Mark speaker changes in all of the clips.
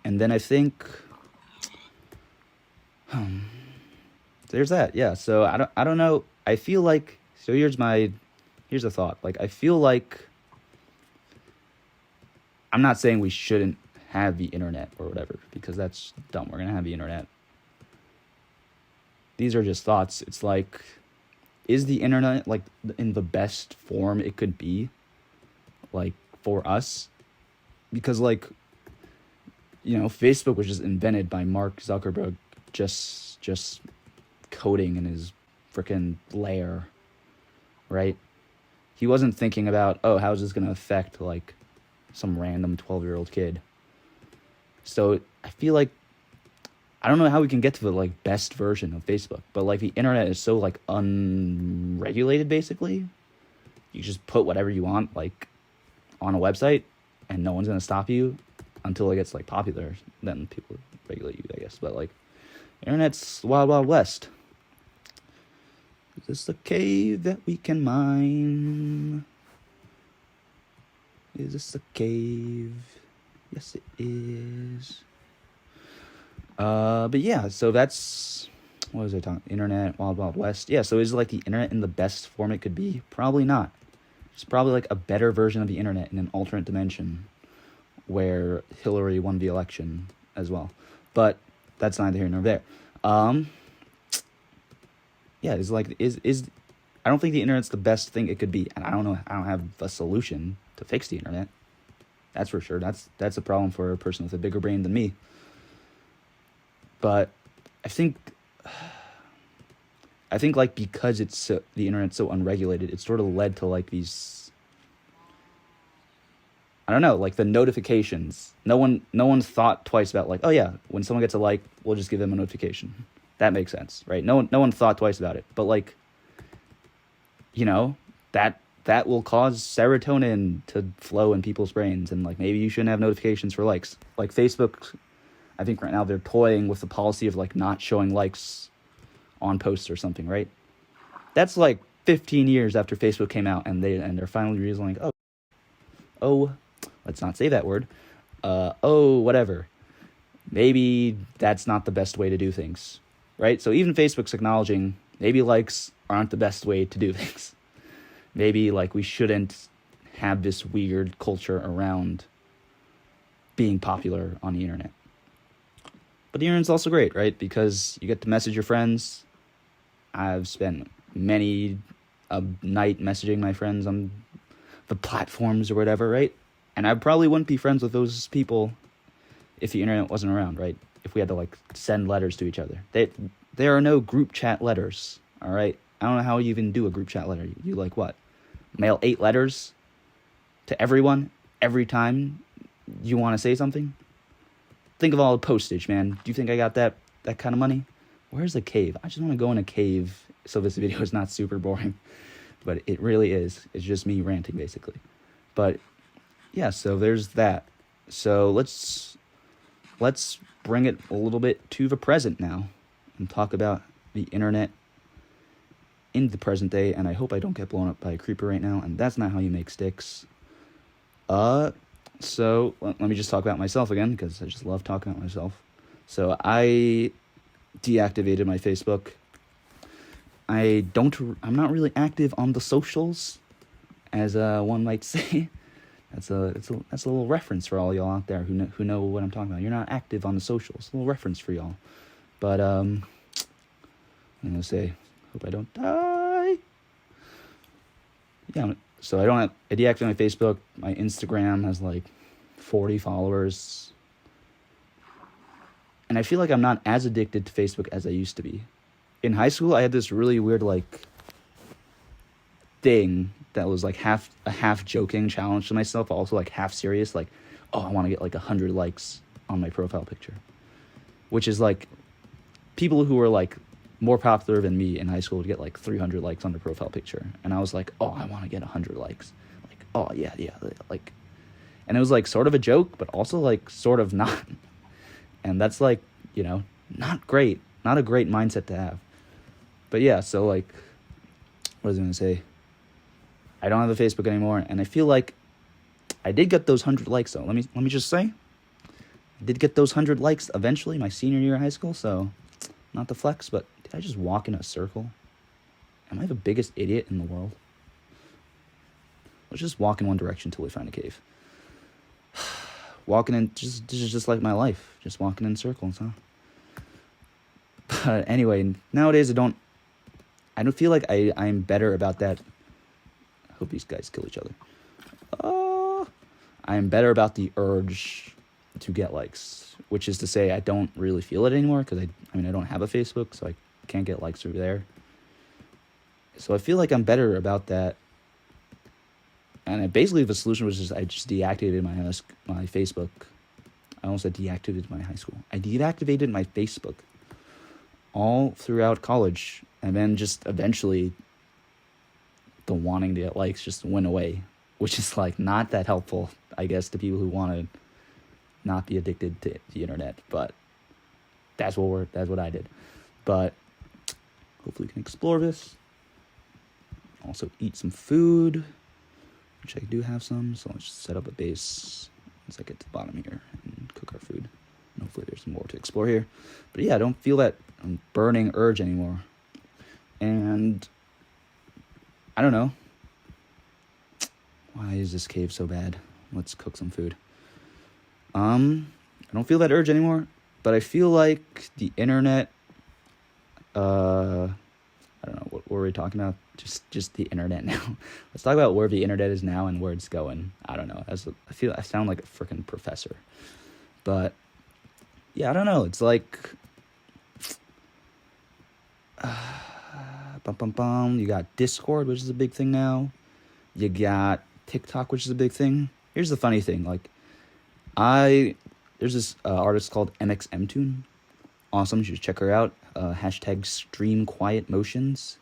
Speaker 1: And then I think there's that. Yeah. So I don't know. I feel like so here's a thought. Like I feel like I'm not saying we shouldn't have the internet or whatever because that's dumb. We're gonna have the internet. These are just thoughts. It's like, is the internet like in the best form it could be, like for us? Because like Facebook was just invented by Mark Zuckerberg, just coding in his freaking lair, right? He wasn't thinking about, oh, how's this gonna affect like some random 12-year-old kid. So I feel like I don't know how we can get to the like best version of Facebook, but like the internet is so like unregulated basically. You just put whatever you want like on a website and no one's gonna stop you until it gets like popular. Then people regulate you, I guess. But like internet's wild wild west. Is this the cave that we can mine? Is this the cave? Yes, it is. But yeah, so that's what was I talking? Internet, wild wild west. Yeah, so is like the internet in the best form it could be? Probably not. It's probably like a better version of the internet in an alternate dimension where Hillary won the election as well. But that's neither here nor there. Yeah, it's like is I don't think the internet's the best thing it could be, and I don't know. I don't have a solution to fix the internet. That's for sure. That's a problem for a person with a bigger brain than me. But I think like because the internet's so unregulated, it sort of led to like these. I don't know, like the notifications. No one thought twice about like, oh yeah, when someone gets a like, we'll just give them a notification. That makes sense, right? No one thought twice about it. But like, that will cause serotonin to flow in people's brains, and like maybe you shouldn't have notifications for likes. Like Facebook, I think right now they're toying with the policy of like not showing likes on posts or something, right? That's like 15 years after Facebook came out, and they're finally realizing, like, oh, let's not say that word. Whatever. Maybe that's not the best way to do things, right? So even Facebook's acknowledging maybe likes aren't the best way to do things. Maybe like we shouldn't have this weird culture around being popular on the internet. But the internet's also great, right? Because you get to message your friends. I've spent many a night messaging my friends on the platforms or whatever, right? And I probably wouldn't be friends with those people if the internet wasn't around, right? If we had to like send letters to each other. There are no group chat letters, all right? I don't know how you even do a group chat letter. You like what? Mail 8 letters to everyone every time you want to say something? Think of all the postage, man. Do you think I got that kind of money? Where's the cave? I just want to go in a cave so this video is not super boring. But it really is. It's just me ranting, basically. But yeah, so there's that. So let's bring it a little bit to the present now and talk about the internet in the present day. And I hope I don't get blown up by a creeper right now. And that's not how you make sticks. So let me just talk about myself again, because I just love talking about myself. So I deactivated my Facebook. I'm not really active on the socials, as one might say. That's a little reference for all y'all out there who know what I'm talking about. You're not active on the socials. A little reference for y'all. But I'm gonna say, hope I don't die. Yeah. So I deactivated my Facebook. My Instagram has like 40 followers. And I feel like I'm not as addicted to Facebook as I used to be. In high school, I had this really weird like thing that was like a half joking challenge to myself, but also like half serious, like, oh, I want to get like 100 likes on my profile picture. Which is like people who were like more popular than me in high school would get like 300 likes on their profile picture. And I was like, oh, I want to get 100 likes. Like, oh, yeah, like. And it was like sort of a joke, but also like sort of not. And that's like, not great. Not a great mindset to have. But yeah, so like, what was I going to say? I don't have a Facebook anymore, and I feel like I did get those 100 likes though. Let me just say, did get those 100 likes eventually my senior year of high school, so not the flex, but did I just walk in a circle? Am I the biggest idiot in the world? Let's just walk in one direction until we find a cave. Walking in, this is just like my life, just walking in circles, huh? But anyway, nowadays I don't feel like I'm better about that. I hope these guys kill each other. I'm better about the urge to get likes, which is to say I don't really feel it anymore because I don't have a Facebook, so I can't get likes through there. So I feel like I'm better about that. And basically the solution was I just deactivated my Facebook. I almost said deactivated my high school. I deactivated my Facebook all throughout college, and then just eventually the wanting to get likes just went away, which is like not that helpful, I guess, to people who want to not be addicted to the internet. But that's what I did. But hopefully we can explore this. Also eat some food, which I do have some. So let's just set up a base once I get to the bottom here and cook our food. And hopefully there's more to explore here. But yeah, I don't feel that burning urge anymore. And I don't know. Why is this cave so bad? Let's cook some food. I don't feel that urge anymore, but I feel like the internet, I don't know, what were we talking about? Just the internet now. Let's talk about where the internet is now and where it's going. I don't know. I sound like a freaking professor. But yeah, I don't know. It's like you got Discord, which is a big thing now. You got TikTok, which is a big thing. Here's the funny thing, like there's this artist called MXMtoon. Awesome, you should check her out. Hashtag stream quiet motions.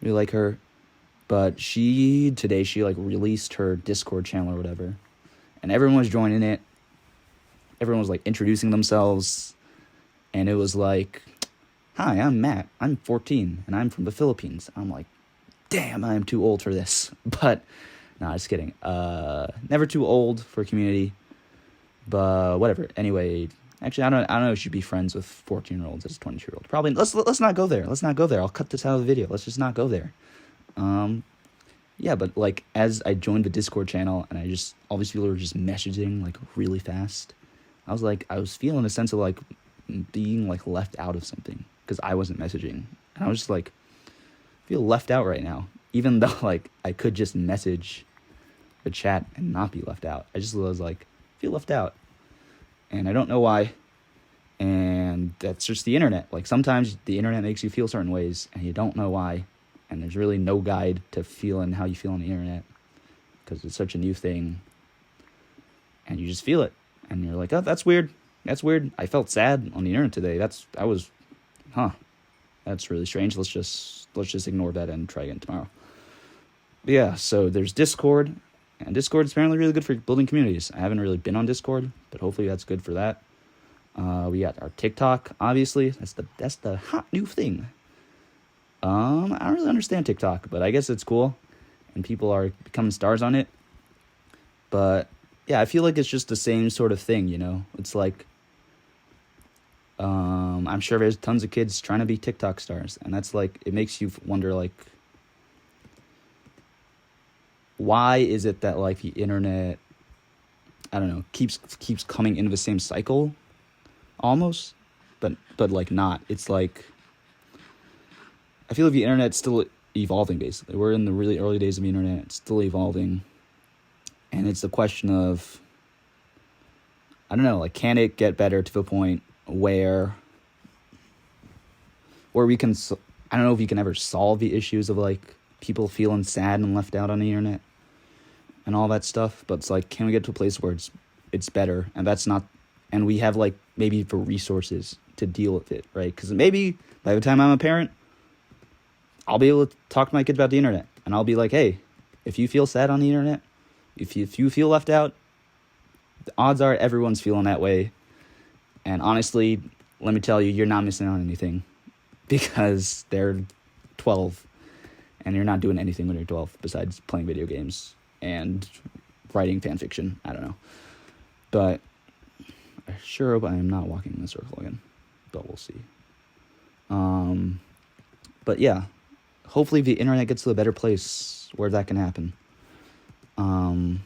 Speaker 1: Really like her. But today she like released her Discord channel or whatever. And everyone was joining it. Everyone was like introducing themselves. And it was like, hi, I'm Matt. I'm 14 and I'm from the Philippines. I'm like, damn, I'm too old for this. But, nah, just kidding. Never too old for community. But whatever. Anyway, actually, I don't know if you should be friends with 14-year-olds as a 22-year-old. Probably, let's not go there. Let's not go there. I'll cut this out of the video. Let's just not go there. Yeah, but like as I joined the Discord channel and all these people were just messaging like really fast. I was feeling a sense of like being like left out of something because I wasn't messaging. And I was just like, I feel left out right now. Even though like I could just message the chat and not be left out. I just was like, I feel left out. And I don't know why. And that's just the internet. Like sometimes the internet makes you feel certain ways and you don't know why. And there's really no guide to feeling how you feel on the internet because it's such a new thing. And you just feel it. And you're like, oh, that's weird. That's weird. I felt sad on the internet today. That's really strange. Let's just ignore that and try again tomorrow. But yeah, so there's Discord. And Discord is apparently really good for building communities. I haven't really been on Discord, but hopefully that's good for that. We got our TikTok, obviously. That's the hot new thing. I don't really understand TikTok, but I guess it's cool. And people are becoming stars on it. But yeah, I feel like it's just the same sort of thing, you know? It's like, I'm sure there's tons of kids trying to be TikTok stars. And that's like, it makes you wonder, like, why is it that like the internet, I don't know, keeps coming into the same cycle almost, but like not. It's like, I feel like the internet's still evolving basically. We're in the really early days of the internet. It's still evolving. And it's the question of, I don't know, like can it get better to the point where we can, I don't know if you can ever solve the issues of like people feeling sad and left out on the internet and all that stuff, but it's like, can we get to a place where it's better? And that's not, and we have like maybe the resources to deal with it, right? Because maybe by the time I'm a parent, I'll be able to talk to my kids about the internet, and I'll be like, hey, if you feel sad on the internet, if you feel left out, the odds are everyone's feeling that way. And honestly, let me tell you, you're not missing out on anything because they're 12 and you're not doing anything when you're 12 besides playing video games and writing fan fiction. I don't know. But sure hope I am not walking in a circle again, but we'll see. But yeah, hopefully the internet gets to a better place where that can happen. I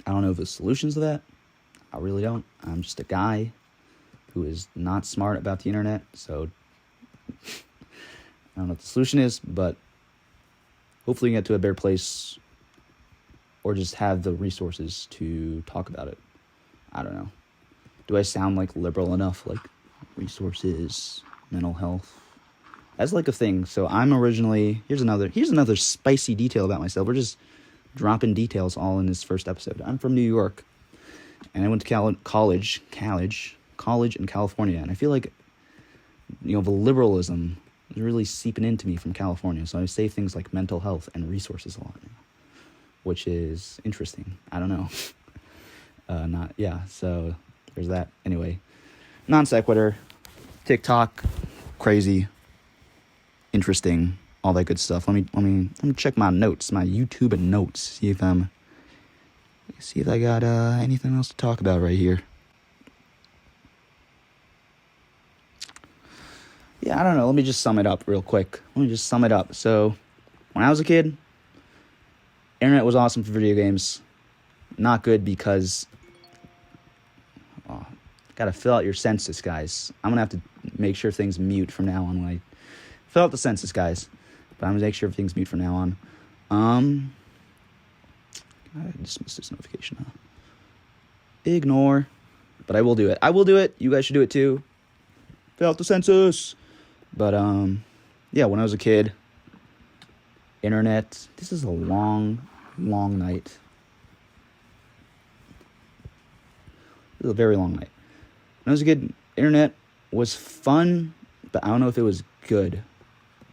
Speaker 1: don't know the solutions to that. I really don't. I'm just a guy who is not smart about the internet, so I don't know what the solution is, but hopefully we can get to a better place or just have the resources to talk about it. I don't know. Do I sound like liberal enough? Like resources, mental health. That's like a thing. So I'm originally, here's another spicy detail about myself. We're just dropping details all in this first episode. I'm from New York, and I went to college in California, and I feel like, the liberalism is really seeping into me from California. So I say things like mental health and resources a lot now, which is interesting. I don't know. So there's that. Anyway, non sequitur, TikTok, crazy, interesting, all that good stuff. Let me check my notes, my YouTube notes, see if I got anything else to talk about right here. Yeah, I don't know. Let me just sum it up real quick. So, when I was a kid, internet was awesome for video games. Not good because gotta fill out your census, guys. I'm gonna have to make sure things mute from now on when I fill out the census, guys. But I'm gonna make sure everything's mute from now on. I dismiss this notification. Ignore. But I will do it. You guys should do it too. Fill out the census. But yeah, when I was a kid, internet. This is a long, long night. It was a very long night. When I was a kid, internet was fun, but I don't know if it was good.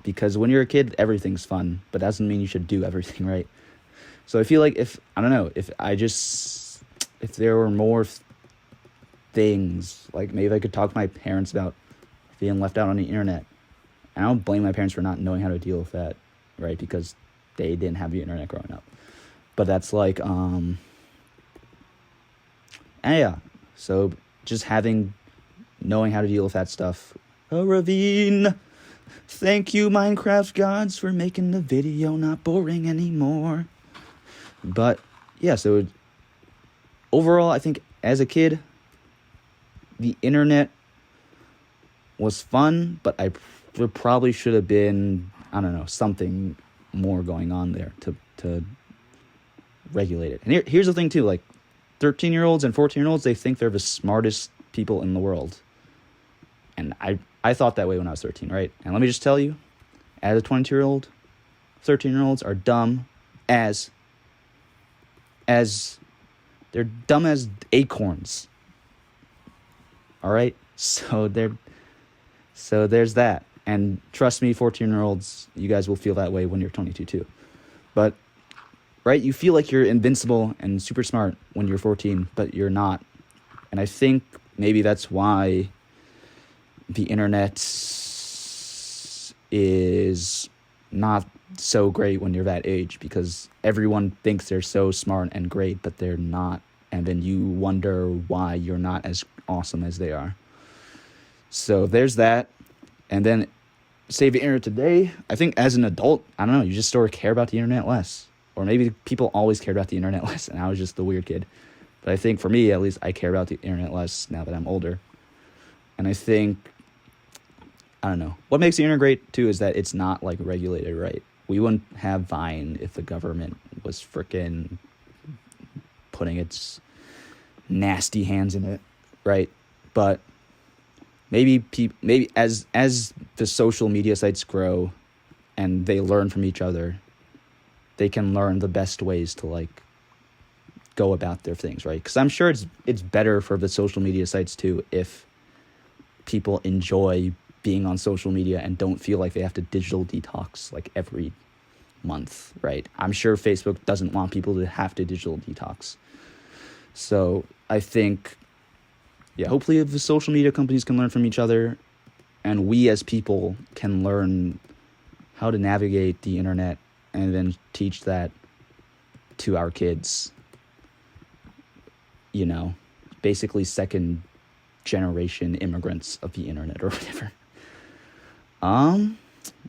Speaker 1: Because when you're a kid, everything's fun, but that doesn't mean you should do everything, right? So I feel like if there were more things, like maybe I could talk to my parents about being left out on the internet. And I don't blame my parents for not knowing how to deal with that, right? Because they didn't have the internet growing up. But that's like, yeah. So just knowing how to deal with that stuff. A ravine. Thank you, Minecraft gods, for making the video not boring anymore. But yeah, so overall, I think as a kid, the internet was fun, but there probably should have been, I don't know, something more going on there to regulate it. And here's the thing too, like 13-year-olds and 14-year-olds, they think they're the smartest people in the world. And I thought that way when I was 13, right? And let me just tell you, as a 22-year-old, 13-year-olds are dumb as they're dumb as acorns. All right? So there's that. And trust me, 14-year-olds, you guys will feel that way when you're 22 too. But, right, you feel like you're invincible and super smart when you're 14, but you're not. And I think maybe that's why the internet is not so great when you're that age, because everyone thinks they're so smart and great, but they're not. And then you wonder why you're not as awesome as they are. So there's that. And then save the internet today. I think as an adult, I don't know, you just sort of care about the internet less. Or maybe people always cared about the internet less, and I was just the weird kid. But I think for me, at least, I care about the internet less now that I'm older. And I think, I don't know, what makes the internet great, too, is that it's not, like, regulated right. We wouldn't have Vine if the government was frickin' putting its nasty hands in it, right? But maybe as the social media sites grow and they learn from each other, they can learn the best ways to, like, go about their things, right? Because I'm sure it's better for the social media sites, too, if people enjoy being on social media and don't feel like they have to digital detox, like, every month, right? I'm sure Facebook doesn't want people to have to digital detox. So I think, yeah, hopefully the social media companies can learn from each other, and we as people can learn how to navigate the internet and then teach that to our kids, basically second generation immigrants of the internet or whatever.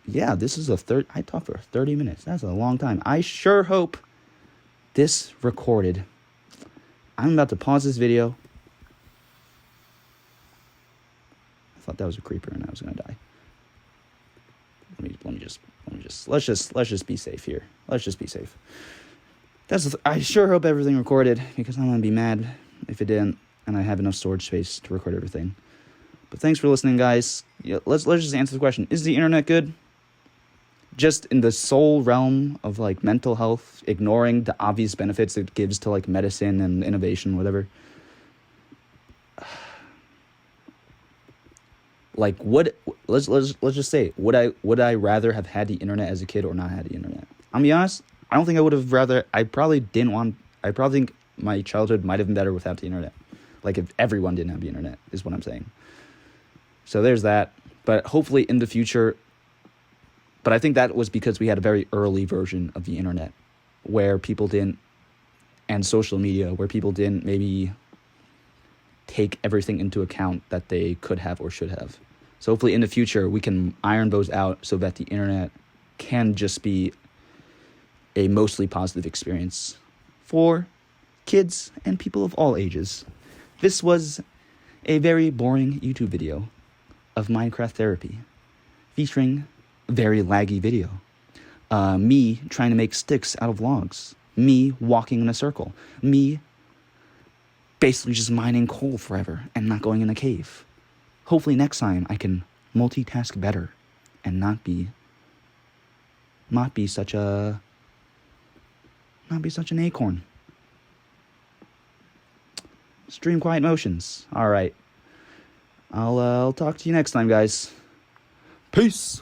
Speaker 1: Yeah, this is I talked for 30 minutes. That's a long time. I sure hope this recorded. I'm about to pause this video. I thought that was a creeper and I was gonna die. Let's just be safe here. Let's just be safe. I sure hope everything recorded, because I'm gonna be mad if it didn't, and I have enough storage space to record everything. But thanks for listening, guys. Yeah, let's just answer the question: is the internet good? Just in the sole realm of like mental health, ignoring the obvious benefits it gives to like medicine and innovation, whatever. Like, let's just say, would I rather have had the internet as a kid or not had the internet? I'm be honest, I don't think I would have rather. I probably think my childhood might have been better without the internet. Like, if everyone didn't have the internet, is what I'm saying. So there's that. But hopefully in the future. But I think that was because we had a very early version of the internet where people didn't, and social media, where people didn't maybe take everything into account that they could have or should have. So hopefully in the future we can iron those out so that the internet can just be a mostly positive experience for kids and people of all ages. This was a very boring YouTube video of Minecraft therapy featuring very laggy video. Me trying to make sticks out of logs. Me walking in a circle. Me basically just mining coal forever and not going in a cave. Hopefully next time I can multitask better and not be such an acorn. Stream quiet motions. All right. I'll talk to you next time, guys. Peace.